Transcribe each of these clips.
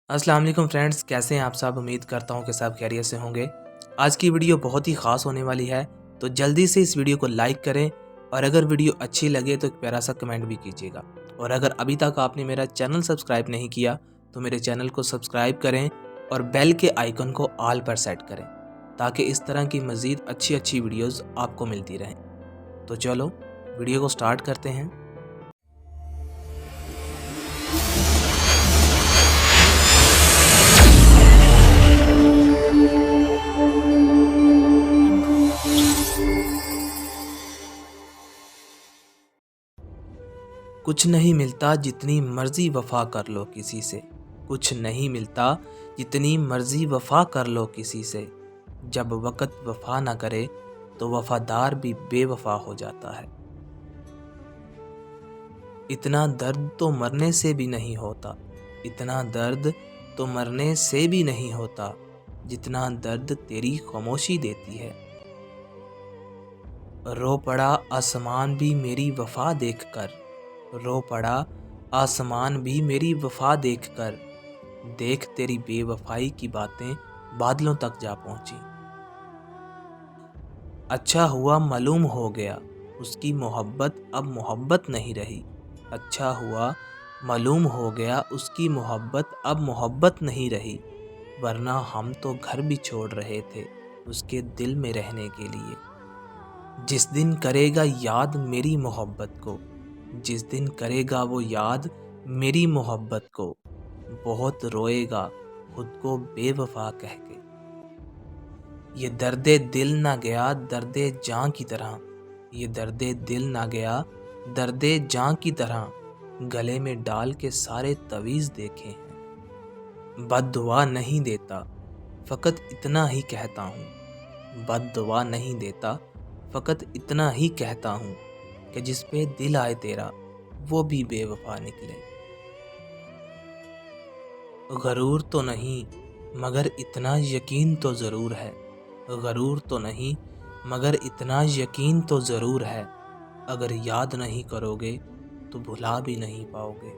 अस्सलाम वालेकुम फ्रेंड्स, कैसे हैं आप सब। उम्मीद करता हूं कि सब खैरियत से होंगे। आज की वीडियो बहुत ही ख़ास होने वाली है, तो जल्दी से इस वीडियो को लाइक करें और अगर वीडियो अच्छी लगे तो एक प्यारा सा कमेंट भी कीजिएगा। और अगर अभी तक आपने मेरा चैनल सब्सक्राइब नहीं किया तो मेरे चैनल को सब्सक्राइब करें और बेल के आइकन को ऑल पर सेट करें ताकि इस तरह की मज़ीद अच्छी अच्छी वीडियोज़ आपको मिलती रहें। तो चलो वीडियो को स्टार्ट करते हैं। कुछ नहीं मिलता जितनी मर्जी वफा कर लो किसी से। कुछ नहीं मिलता जितनी मर्जी वफा कर लो किसी से। जब वक़्त वफा ना करे तो वफादार भी बेवफा हो जाता है। इतना दर्द तो मरने से भी नहीं होता। इतना दर्द तो मरने से भी नहीं होता जितना दर्द तेरी खामोशी देती है। रो पड़ा आसमान भी मेरी वफा देखकर। रो पड़ा आसमान भी मेरी वफा देखकर। देख तेरी बेवफाई की बातें बादलों तक जा पहुंची। अच्छा हुआ मालूम हो गया उसकी मोहब्बत अब मोहब्बत नहीं रही। अच्छा हुआ मालूम हो गया उसकी मोहब्बत अब मोहब्बत नहीं रही। वरना हम तो घर भी छोड़ रहे थे उसके दिल में रहने के लिए। जिस दिन करेगा याद मेरी मोहब्बत को, जिस दिन करेगा वो याद मेरी मोहब्बत को, बहुत रोएगा खुद को बेवफा कह के। ये दर्दे दिल ना गया दर्दे जान की तरह। ये दर्दे दिल ना गया दर्दे जान की तरह। गले में डाल के सारे तवीज़ देखे हैं। बद्दुआ नहीं देता फ़कत इतना ही कहता हूँ। बद्दुआ नहीं देता फ़कत इतना ही कहता हूँ कि जिस पे दिल आए तेरा वो भी बेवफा निकले। गरूर तो नहीं मगर इतना यकीन तो ज़रूर है। गरूर तो नहीं मगर इतना यकीन तो ज़रूर है। अगर याद नहीं करोगे तो भुला भी नहीं पाओगे।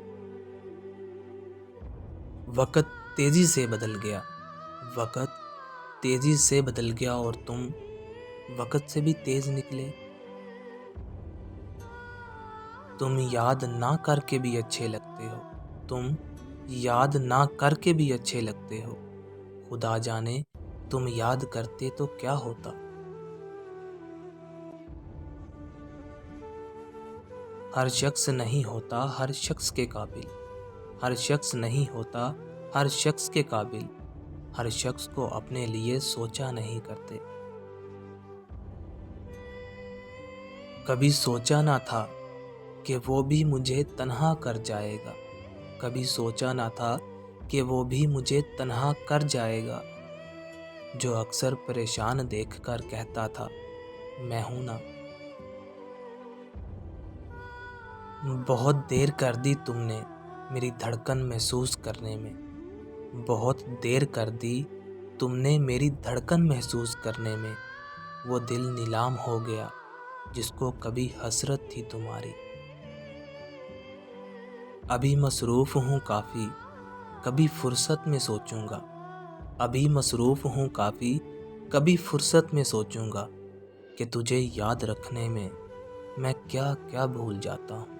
वक़्त तेज़ी से बदल गया। वक़्त तेज़ी से बदल गया और तुम वक़्त से भी तेज़ निकले। तुम याद ना करके भी अच्छे लगते हो। तुम याद ना करके भी अच्छे लगते हो। खुदा जाने तुम याद करते तो क्या होता। हर शख्स नहीं होता हर शख्स के काबिल। हर शख्स नहीं होता हर शख्स के काबिल। हर शख्स को अपने लिए सोचा नहीं करते। कभी सोचा ना था कि वो भी मुझे तन्हा कर जाएगा। कभी सोचा ना था कि वो भी मुझे तन्हा कर जाएगा। जो अक्सर परेशान देखकर कहता था मैं हूं ना। बहुत देर कर दी तुमने मेरी धड़कन महसूस करने में। बहुत देर कर दी तुमने मेरी धड़कन महसूस करने में। वो दिल नीलाम हो गया जिसको कभी हसरत थी तुम्हारी। अभी मसरूफ़ हूँ काफ़ी कभी फुर्सत में सोचूंगा। अभी मसरूफ़ हूँ काफ़ी कभी फुर्सत में सोचूंगा कि तुझे याद रखने में मैं क्या क्या भूल जाता हूँ।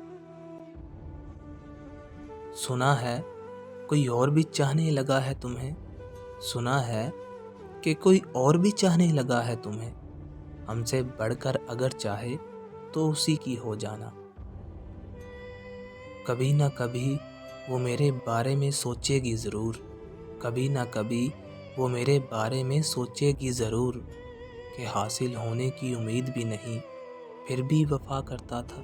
सुना है कोई और भी चाहने लगा है तुम्हें। सुना है कि कोई और भी चाहने लगा है तुम्हें। हमसे बढ़कर अगर चाहे तो उसी की हो जाना। कभी ना कभी वो मेरे बारे में सोचेगी ज़रूर। कभी ना कभी वो मेरे बारे में सोचेगी ज़रूर कि हासिल होने की उम्मीद भी नहीं फिर भी वफ़ा करता था।